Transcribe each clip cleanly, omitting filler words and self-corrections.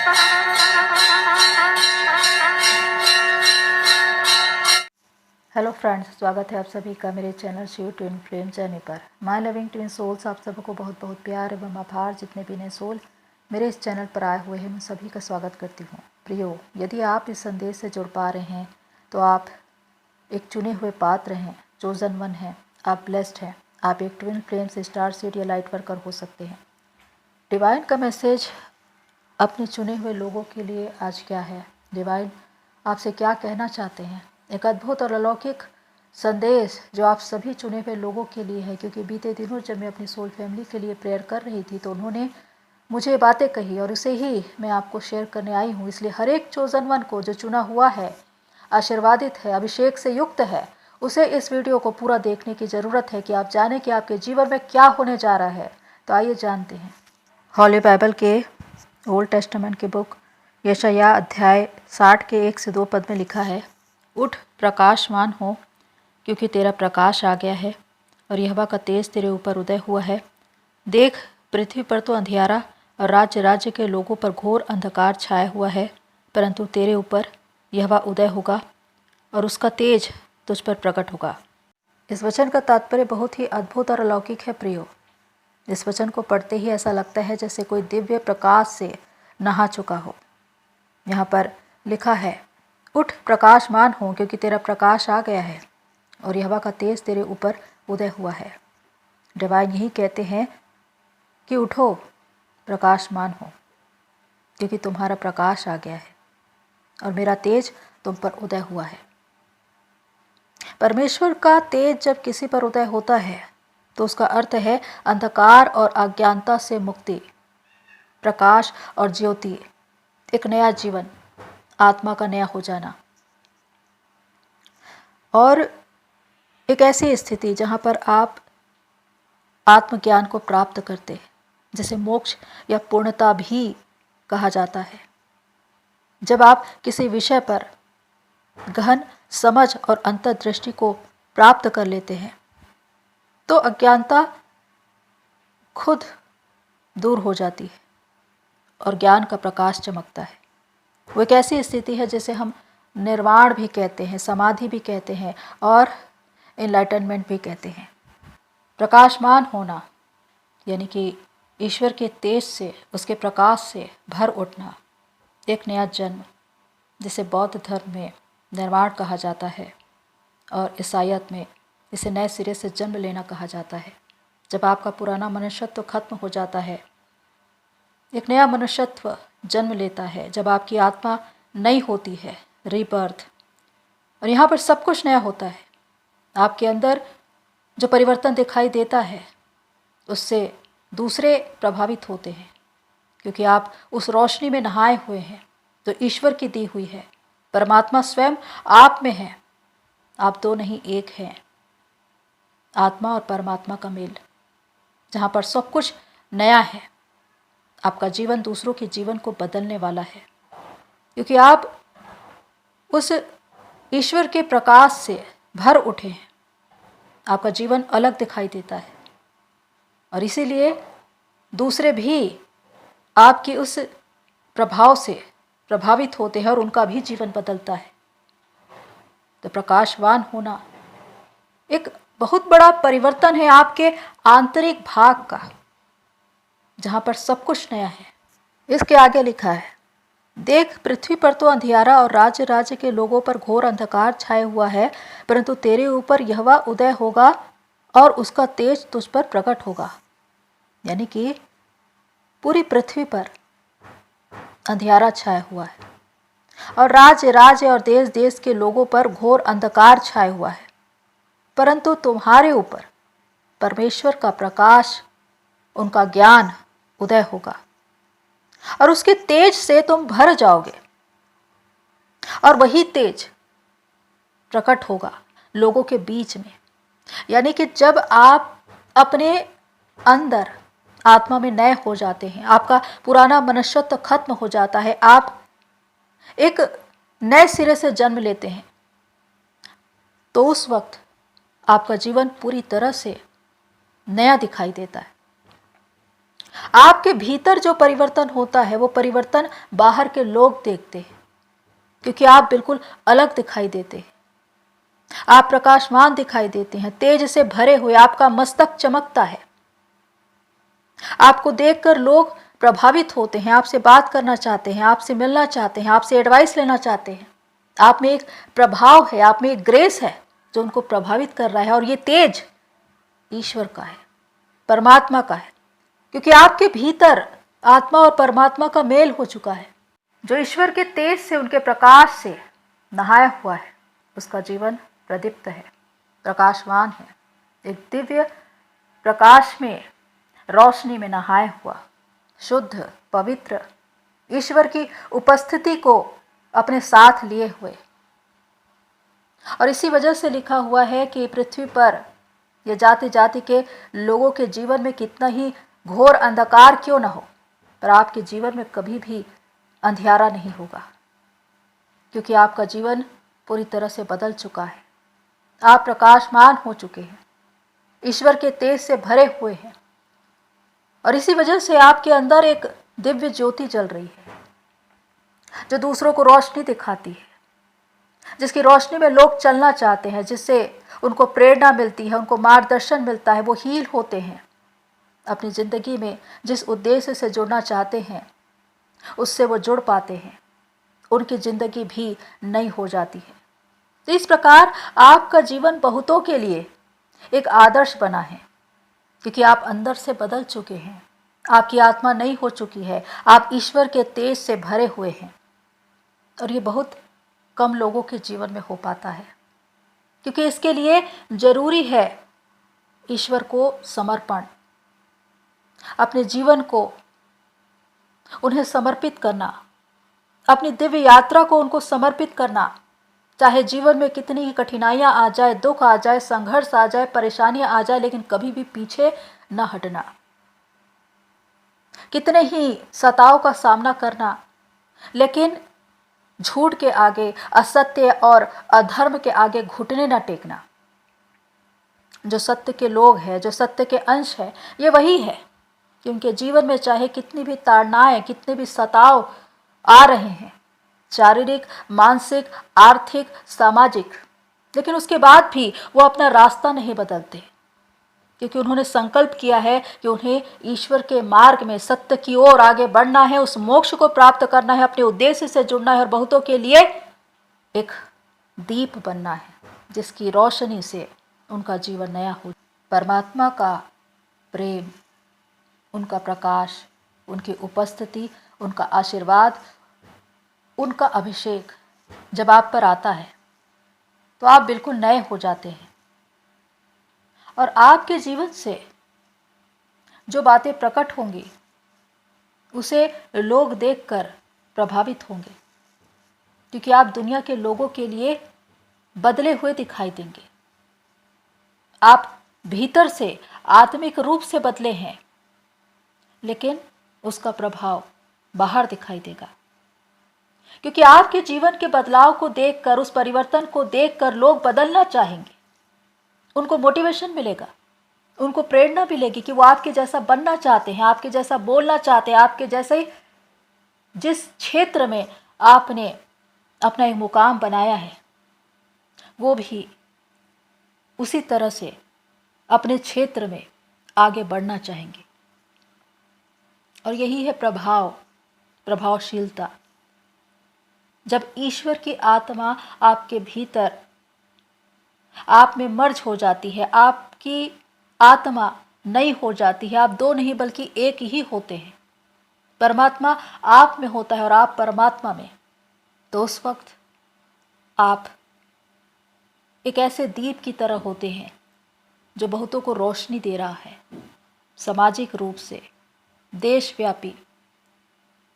Hello friends, स्वागत है आप सभी का मेरे channel Shiv twin flame journey पर। माय लविंग ट्विन सोल्स, आप सबको बहुत बहुत प्यार एवं आभार। जितने भी नए सोल मेरे इस चैनल पर आए हुए हैं, मैं सभी का स्वागत करती हूँ। प्रियो, यदि आप इस संदेश से जुड़ पा रहे हैं तो आप एक चुने हुए पात्र हैं, चोजन वन हैं, आप ब्लेस्ड हैं। आप एक ट्विन फ्लेम से स्टार सीड या लाइट वर्कर हो सकते हैं। डिवाइन का मैसेज अपने चुने हुए लोगों के लिए आज क्या है? डिवाइन आपसे क्या कहना चाहते हैं? एक अद्भुत और अलौकिक संदेश जो आप सभी चुने हुए लोगों के लिए है, क्योंकि बीते दिनों जब मैं अपनी सोल फैमिली के लिए प्रेयर कर रही थी तो उन्होंने मुझे बातें कही और उसे ही मैं आपको शेयर करने आई हूँ। इसलिए हर एक चोजन वन को जो चुना हुआ है, आशीर्वादित है, अभिषेक से युक्त है, उसे इस वीडियो को पूरा देखने की ज़रूरत है कि आप जाने कि आपके जीवन में क्या होने जा रहा है। तो आइए जानते हैं। हॉली बाइबल के ओल्ड टेस्टामेंट की बुक यशायाह अध्याय 60 के 1 से 2 पद में लिखा है, उठ प्रकाशमान हो, क्योंकि तेरा प्रकाश आ गया है और यहोवा का तेज तेरे ऊपर उदय हुआ है। देख, पृथ्वी पर तो अंधियारा और राज्य राज्य के लोगों पर घोर अंधकार छाया हुआ है, परंतु तेरे ऊपर यहोवा उदय होगा और उसका तेज तुझ पर प्रकट होगा। इस वचन का तात्पर्य बहुत ही अद्भुत और अलौकिक है। प्रियो, इस वचन को पढ़ते ही ऐसा लगता है जैसे कोई दिव्य प्रकाश से नहा चुका हो। यहाँ पर लिखा है, उठ प्रकाशमान हो, क्योंकि तेरा प्रकाश आ गया है और यहोवा का तेज तेरे ऊपर उदय हुआ है। डिवाइन यही कहते हैं कि उठो, प्रकाशमान हो, क्योंकि तुम्हारा प्रकाश आ गया है और मेरा तेज तुम पर उदय हुआ है। परमेश्वर का तेज जब किसी पर उदय होता है तो उसका अर्थ है अंधकार और अज्ञानता से मुक्ति, प्रकाश और ज्योति, एक नया जीवन, आत्मा का नया हो जाना और एक ऐसी स्थिति जहाँ पर आप आत्मज्ञान को प्राप्त करते हैं, जिसे मोक्ष या पूर्णता भी कहा जाता है। जब आप किसी विषय पर गहन समझ और अंतर्दृष्टि को प्राप्त कर लेते हैं तो अज्ञानता खुद दूर हो जाती है और ज्ञान का प्रकाश चमकता है। वो एक ऐसी स्थिति है जिसे हम निर्वाण भी कहते हैं, समाधि भी कहते हैं और एनलाइटनमेंट भी कहते हैं। प्रकाशमान होना यानी कि ईश्वर के तेज से, उसके प्रकाश से भर उठना, एक नया जन्म, जिसे बौद्ध धर्म में निर्वाण कहा जाता है और ईसाईयत में इसे नए सिरे से जन्म लेना कहा जाता है। जब आपका पुराना मनुष्यत्व खत्म हो जाता है, एक नया मनुष्यत्व जन्म लेता है, जब आपकी आत्मा नई होती है, रीबर्थ, और यहाँ पर सब कुछ नया होता है। आपके अंदर जो परिवर्तन दिखाई देता है उससे दूसरे प्रभावित होते हैं, क्योंकि आप उस रोशनी में नहाए हुए हैं तो ईश्वर की दी हुई है। परमात्मा स्वयं आप में है, आप दो नहीं एक हैं। आत्मा और परमात्मा का मेल, जहाँ पर सब कुछ नया है। आपका जीवन दूसरों के जीवन को बदलने वाला है, क्योंकि आप उस ईश्वर के प्रकाश से भर उठे हैं। आपका जीवन अलग दिखाई देता है और इसीलिए दूसरे भी आपकी उस प्रभाव से प्रभावित होते हैं और उनका भी जीवन बदलता है। तो प्रकाशवान होना एक बहुत बड़ा परिवर्तन है आपके आंतरिक भाग का, जहाँ पर सब कुछ नया है। इसके आगे लिखा है, देख, पृथ्वी पर तो अंधियारा और राज्य राज्य के लोगों पर घोर अंधकार छाया हुआ है, परंतु तेरे ऊपर यहोवा उदय होगा और उसका तेज तुझ पर प्रकट होगा। यानी कि पूरी पृथ्वी पर अंधियारा छाया हुआ है और राज्य राज्य और देश देश के लोगों पर घोर अंधकार छाया हुआ है, परंतु तुम्हारे ऊपर परमेश्वर का प्रकाश, उनका ज्ञान उदय होगा और उसके तेज से तुम भर जाओगे और वही तेज प्रकट होगा लोगों के बीच में। यानी कि जब आप अपने अंदर आत्मा में नए हो जाते हैं, आपका पुराना मनुष्यत्व खत्म हो जाता है, आप एक नए सिरे से जन्म लेते हैं, तो उस वक्त आपका जीवन पूरी तरह से नया दिखाई देता है। आपके भीतर जो परिवर्तन होता है वो परिवर्तन बाहर के लोग देखते हैं, क्योंकि आप बिल्कुल अलग दिखाई देते हैं। आप प्रकाशमान दिखाई देते हैं, तेज से भरे हुए, आपका मस्तक चमकता है। आपको देखकर लोग प्रभावित होते हैं, आपसे बात करना चाहते हैं, आपसे मिलना चाहते हैं, आपसे एडवाइस लेना चाहते हैं। आप में एक प्रभाव है, आप में एक ग्रेस है जो उनको प्रभावित कर रहा है, और ये तेज ईश्वर का है, परमात्मा का है, क्योंकि आपके भीतर आत्मा और परमात्मा का मेल हो चुका है। जो ईश्वर के तेज से, उनके प्रकाश से नहाया हुआ है, उसका जीवन प्रदीप्त है, प्रकाशवान है, एक दिव्य प्रकाश में, रोशनी में नहाया हुआ, शुद्ध, पवित्र, ईश्वर की उपस्थिति को अपने साथ लिए हुए। और इसी वजह से लिखा हुआ है कि पृथ्वी पर ये जाति जाति के लोगों के जीवन में कितना ही घोर अंधकार क्यों न हो, पर आपके जीवन में कभी भी अंधियारा नहीं होगा, क्योंकि आपका जीवन पूरी तरह से बदल चुका है। आप प्रकाशमान हो चुके हैं, ईश्वर के तेज से भरे हुए हैं, और इसी वजह से आपके अंदर एक दिव्य ज्योति जल रही है, जो दूसरों को रोशनी दिखाती है, जिसकी रोशनी में लोग चलना चाहते हैं, जिससे उनको प्रेरणा मिलती है, उनको मार्गदर्शन मिलता है, वो हील होते हैं। अपनी ज़िंदगी में जिस उद्देश्य से जुड़ना चाहते हैं उससे वो जुड़ पाते हैं, उनकी ज़िंदगी भी नई हो जाती है। तो इस प्रकार आपका जीवन बहुतों के लिए एक आदर्श बना है, क्योंकि आप अंदर से बदल चुके हैं, आपकी आत्मा नई हो चुकी है, आप ईश्वर के तेज से भरे हुए हैं। और ये बहुत कम लोगों के जीवन में हो पाता है, क्योंकि इसके लिए जरूरी है ईश्वर को समर्पण, अपने जीवन को उन्हें समर्पित करना, अपनी दिव्य यात्रा को उनको समर्पित करना। चाहे जीवन में कितनी ही कठिनाइयां आ जाए, दुख आ जाए, संघर्ष आ जाए, परेशानियां आ जाए, लेकिन कभी भी पीछे न हटना। कितने ही सताव का सामना करना, लेकिन झूठ के आगे, असत्य और अधर्म के आगे घुटने न टेकना। जो सत्य के लोग हैं, जो सत्य के अंश है, ये वही है कि उनके जीवन में चाहे कितनी भी ताड़नाएं, कितने भी सताव आ रहे हैं, शारीरिक, मानसिक, आर्थिक, सामाजिक, लेकिन उसके बाद भी वो अपना रास्ता नहीं बदलते, क्योंकि उन्होंने संकल्प किया है कि उन्हें ईश्वर के मार्ग में, सत्य की ओर आगे बढ़ना है, उस मोक्ष को प्राप्त करना है, अपने उद्देश्य से जुड़ना है, और बहुतों के लिए एक दीप बनना है, जिसकी रोशनी से उनका जीवन नया हो। परमात्मा का प्रेम, उनका प्रकाश, उनकी उपस्थिति, उनका आशीर्वाद, उनका अभिषेक जब आप पर आता है तो आप बिल्कुल नए हो जाते हैं, और आपके जीवन से जो बातें प्रकट होंगी उसे लोग देखकर प्रभावित होंगे, क्योंकि आप दुनिया के लोगों के लिए बदले हुए दिखाई देंगे। आप भीतर से आत्मिक रूप से बदले हैं, लेकिन उसका प्रभाव बाहर दिखाई देगा, क्योंकि आपके जीवन के बदलाव को देखकर, उस परिवर्तन को देखकर लोग बदलना चाहेंगे। उनको मोटिवेशन मिलेगा, उनको प्रेरणा मिलेगी कि वो आपके जैसा बनना चाहते हैं, आपके जैसा बोलना चाहते हैं, आपके जैसे ही जिस क्षेत्र में आपने अपना एक मुकाम बनाया है, वो भी उसी तरह से अपने क्षेत्र में आगे बढ़ना चाहेंगे। और यही है प्रभावशीलता। जब ईश्वर की आत्मा आपके भीतर, आप में मर्ज हो जाती है, आपकी आत्मा नई हो जाती है, आप दो नहीं बल्कि एक ही होते हैं। परमात्मा आप में होता है और आप परमात्मा में, तो उस वक्त आप एक ऐसे दीप की तरह होते हैं जो बहुतों को रोशनी दे रहा है, सामाजिक रूप से, देशव्यापी।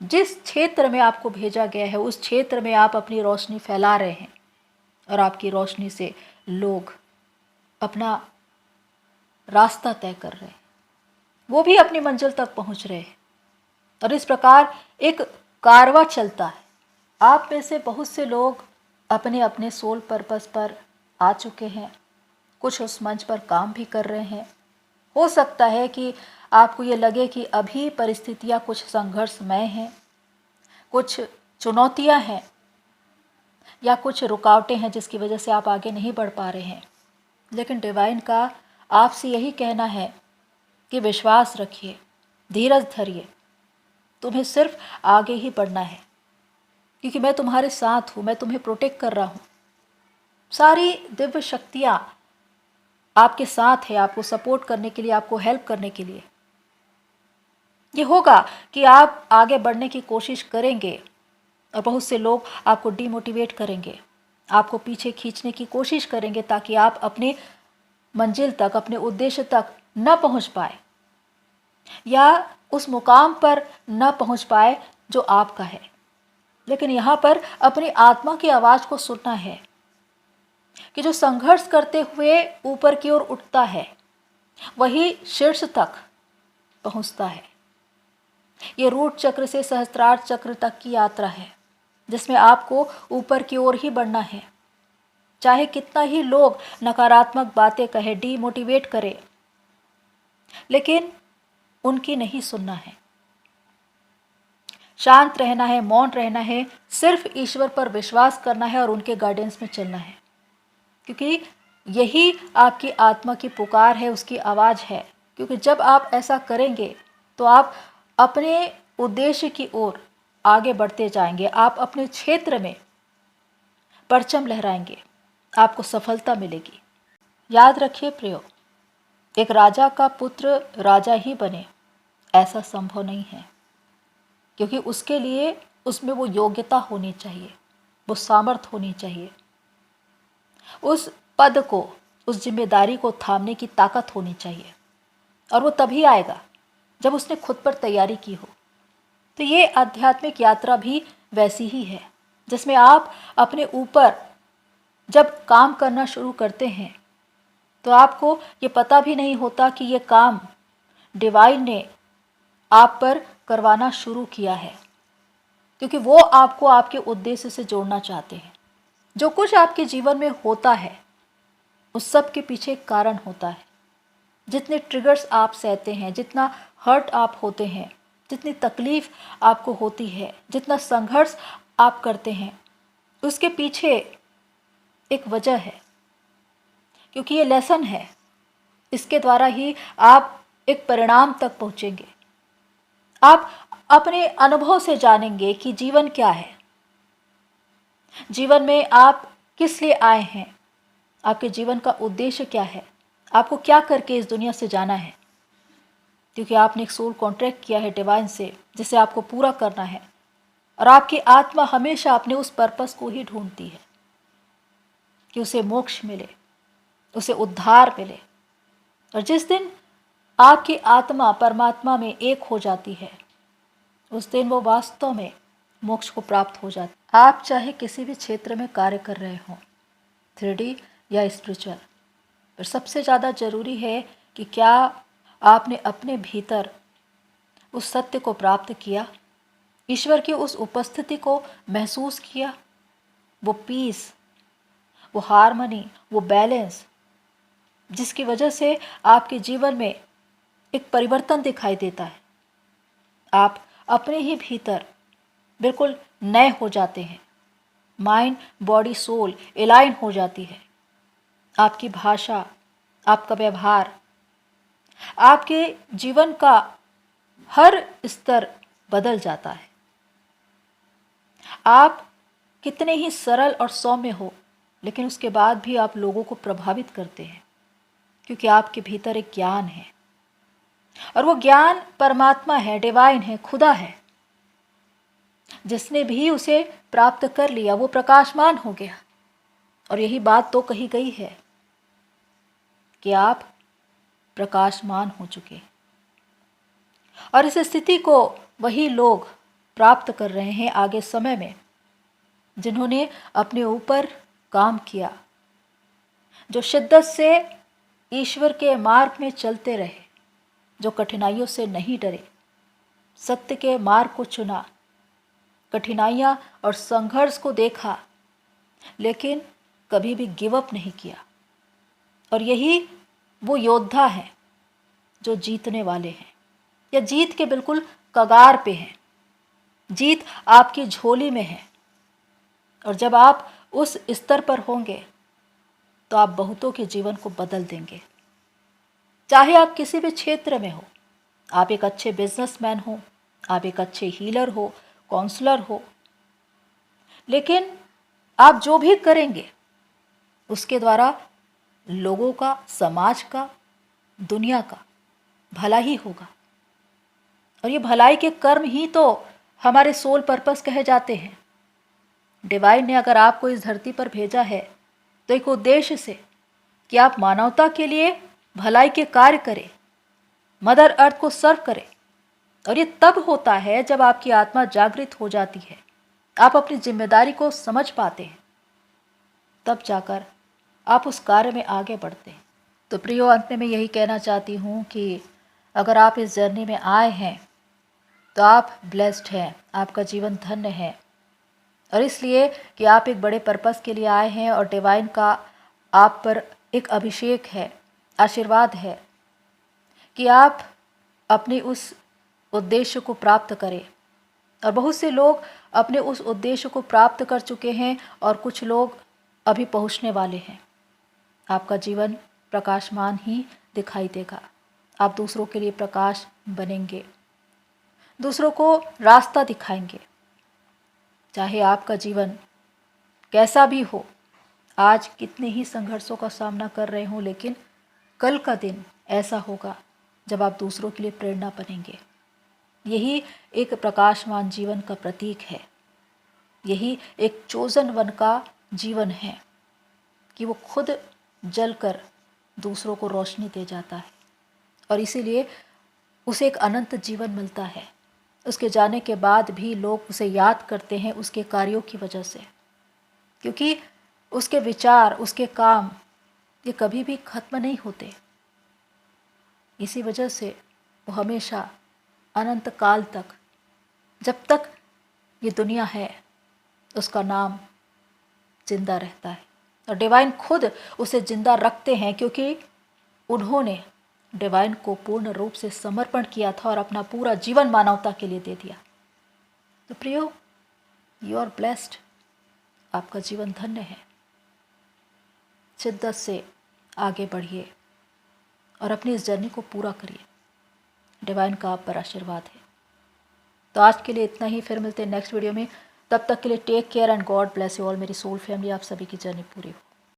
जिस क्षेत्र में आपको भेजा गया है उस क्षेत्र में आप अपनी रोशनी फैला रहे हैं, और आपकी रोशनी से लोग अपना रास्ता तय कर रहे हैं, वो भी अपनी मंजिल तक पहुंच रहे हैं। और इस प्रकार एक कारवां चलता है। आप में से बहुत से लोग अपने अपने सोल पर्पस पर आ चुके हैं, कुछ उस मंच पर काम भी कर रहे हैं। हो सकता है कि आपको ये लगे कि अभी परिस्थितियाँ कुछ संघर्षमय हैं, कुछ चुनौतियाँ हैं या कुछ रुकावटें हैं जिसकी वजह से आप आगे नहीं बढ़ पा रहे हैं। लेकिन डिवाइन का आपसे यही कहना है कि विश्वास रखिए, धीरज धरिए, तुम्हें सिर्फ आगे ही बढ़ना है, क्योंकि मैं तुम्हारे साथ हूँ, मैं तुम्हें प्रोटेक्ट कर रहा हूँ। सारी दिव्य शक्तियाँ आपके साथ है, आपको सपोर्ट करने के लिए, आपको हेल्प करने के लिए। ये होगा कि आप आगे बढ़ने की कोशिश करेंगे और बहुत से लोग आपको डिमोटिवेट करेंगे, आपको पीछे खींचने की कोशिश करेंगे ताकि आप अपने मंजिल तक, अपने उद्देश्य तक न पहुंच पाए या उस मुकाम पर न पहुंच पाए जो आपका है। लेकिन यहाँ पर अपनी आत्मा की आवाज़ को सुनना है कि जो संघर्ष करते हुए ऊपर की ओर उठता है वही शीर्ष तक पहुंचता है। ये रूट चक्र से सहस्त्रार्थ चक्र तक की यात्रा है जिसमें आपको ऊपर की ओर ही बढ़ना है। चाहे कितना ही लोग नकारात्मक बातें कहे, डीमोटिवेट करें, लेकिन उनकी नहीं सुनना है। शांत रहना है, मौन रहना है, सिर्फ ईश्वर पर विश्वास करना है और उनके गाइडेंस में चलना है, क्योंकि यही आपकी आत्मा की पुकार है, उसकी आवाज़ है। क्योंकि जब आप ऐसा करेंगे तो आप अपने उद्देश्य की ओर आगे बढ़ते जाएंगे, आप अपने क्षेत्र में परचम लहराएंगे, आपको सफलता मिलेगी। याद रखिए प्रियो, एक राजा का पुत्र राजा ही बने ऐसा संभव नहीं है, क्योंकि उसके लिए उसमें वो योग्यता होनी चाहिए, वो सामर्थ्य होनी चाहिए, उस पद को, उस जिम्मेदारी को थामने की ताकत होनी चाहिए। और वो तभी आएगा जब उसने खुद पर तैयारी की हो। तो ये आध्यात्मिक यात्रा भी वैसी ही है जिसमें आप अपने ऊपर जब काम करना शुरू करते हैं तो आपको ये पता भी नहीं होता कि ये काम डिवाइन ने आप पर करवाना शुरू किया है, क्योंकि वो आपको आपके उद्देश्य से जोड़ना चाहते हैं। जो कुछ आपके जीवन में होता है उस सब के पीछे एक कारण होता है। जितने ट्रिगर्स आप सहते हैं, जितना हर्ट आप होते हैं, जितनी तकलीफ आपको होती है, जितना संघर्ष आप करते हैं, उसके पीछे एक वजह है, क्योंकि ये लेसन है। इसके द्वारा ही आप एक परिणाम तक पहुंचेंगे। आप अपने अनुभव से जानेंगे कि जीवन क्या है, जीवन में आप किस लिए आए हैं, आपके जीवन का उद्देश्य क्या है, आपको क्या करके इस दुनिया से जाना है। क्योंकि आपने एक सोल कॉन्ट्रैक्ट किया है डिवाइन से, जिसे आपको पूरा करना है। और आपकी आत्मा हमेशा अपने उस पर्पस को ही ढूंढती है कि उसे मोक्ष मिले, उसे उद्धार मिले। और जिस दिन आपकी आत्मा परमात्मा में एक हो जाती है उस दिन वो वास्तव में मोक्ष को प्राप्त हो जाती है। आप चाहे किसी भी क्षेत्र में कार्य कर रहे हों, 3D या स्पिरिचुअल, पर सबसे ज़्यादा ज़रूरी है कि क्या आपने अपने भीतर उस सत्य को प्राप्त किया, ईश्वर की उस उपस्थिति को महसूस किया, वो पीस, वो हार्मनी, वो बैलेंस, जिसकी वजह से आपके जीवन में एक परिवर्तन दिखाई देता है। आप अपने ही भीतर बिल्कुल नए हो जाते हैं, माइंड, बॉडी, सोल एलाइन हो जाती है। आपकी भाषा, आपका व्यवहार, आपके जीवन का हर स्तर बदल जाता है। आप कितने ही सरल और सौम्य हो, लेकिन उसके बाद भी आप लोगों को प्रभावित करते हैं, क्योंकि आपके भीतर एक ज्ञान है। और वो ज्ञान परमात्मा है, डिवाइन है, खुदा है। जिसने भी उसे प्राप्त कर लिया वो प्रकाशमान हो गया। और यही बात तो कही गई है कि आप प्रकाशमान हो चुके। और इस स्थिति को वही लोग प्राप्त कर रहे हैं आगे समय में जिन्होंने अपने ऊपर काम किया, जो शिद्दत से ईश्वर के मार्ग में चलते रहे, जो कठिनाइयों से नहीं डरे, सत्य के मार्ग को चुना, कठिनाइयाँ और संघर्ष को देखा, लेकिन कभी भी गिव अप नहीं किया। और यही वो योद्धा हैं जो जीतने वाले हैं या जीत के बिल्कुल कगार पे हैं। जीत आपकी झोली में है और जब आप उस स्तर पर होंगे तो आप बहुतों के जीवन को बदल देंगे। चाहे आप किसी भी क्षेत्र में हो, आप एक अच्छे बिजनेसमैन हो, आप एक अच्छे हीलर हो, काउंसलर हो, लेकिन आप जो भी करेंगे उसके द्वारा लोगों का, समाज का, दुनिया का भला ही होगा। और ये भलाई के कर्म ही तो हमारे सोल पर्पस कहे जाते हैं। डिवाइन ने अगर आपको इस धरती पर भेजा है तो एक उद्देश्य से कि आप मानवता के लिए भलाई के कार्य करें, मदर अर्थ को सर्व करें। और ये तब होता है जब आपकी आत्मा जागृत हो जाती है, आप अपनी जिम्मेदारी को समझ पाते हैं, तब जाकर आप उस कार्य में आगे बढ़ते हैं। तो प्रियो, अंत में मैं यही कहना चाहती हूँ कि अगर आप इस जर्नी में आए हैं तो आप ब्लेस्ड हैं, आपका जीवन धन्य है। और इसलिए कि आप एक बड़े पर्पस के लिए आए हैं और डिवाइन का आप पर एक अभिषेक है, आशीर्वाद है कि आप अपने उस उद्देश्य को प्राप्त करें। और बहुत से लोग अपने उस उद्देश्य को प्राप्त कर चुके हैं और कुछ लोग अभी पहुंचने वाले हैं। आपका जीवन प्रकाशमान ही दिखाई देगा। आप दूसरों के लिए प्रकाश बनेंगे, दूसरों को रास्ता दिखाएंगे। चाहे आपका जीवन कैसा भी हो, आज कितने ही संघर्षों का सामना कर रहे हो, लेकिन कल का दिन ऐसा होगा जब आप दूसरों के लिए प्रेरणा बनेंगे। यही एक प्रकाशमान जीवन का प्रतीक है। यही एक चोजन वन का जीवन है कि वो खुद जलकर दूसरों को रोशनी दे जाता है और इसीलिए उसे एक अनंत जीवन मिलता है। उसके जाने के बाद भी लोग उसे याद करते हैं उसके कार्यों की वजह से, क्योंकि उसके विचार, उसके काम ये कभी भी खत्म नहीं होते। इसी वजह से वो हमेशा अनंत काल तक, जब तक ये दुनिया है, उसका नाम जिंदा रहता है। और डिवाइन खुद उसे जिंदा रखते हैं क्योंकि उन्होंने डिवाइन को पूर्ण रूप से समर्पण किया था और अपना पूरा जीवन मानवता के लिए दे दिया। तो प्रियो, यू आर ब्लेस्ड, आपका जीवन धन्य है। शिद्दत से आगे बढ़िए और अपनी इस जर्नी को पूरा करिए। डिवाइन का आप पर आशीर्वाद है। तो आज के लिए इतना ही, फिर मिलते हैं नेक्स्ट वीडियो में। तब तक के लिए take care and God bless you all. मेरी सोल फैमिली, आप सभी की जर्नी पूरी हो।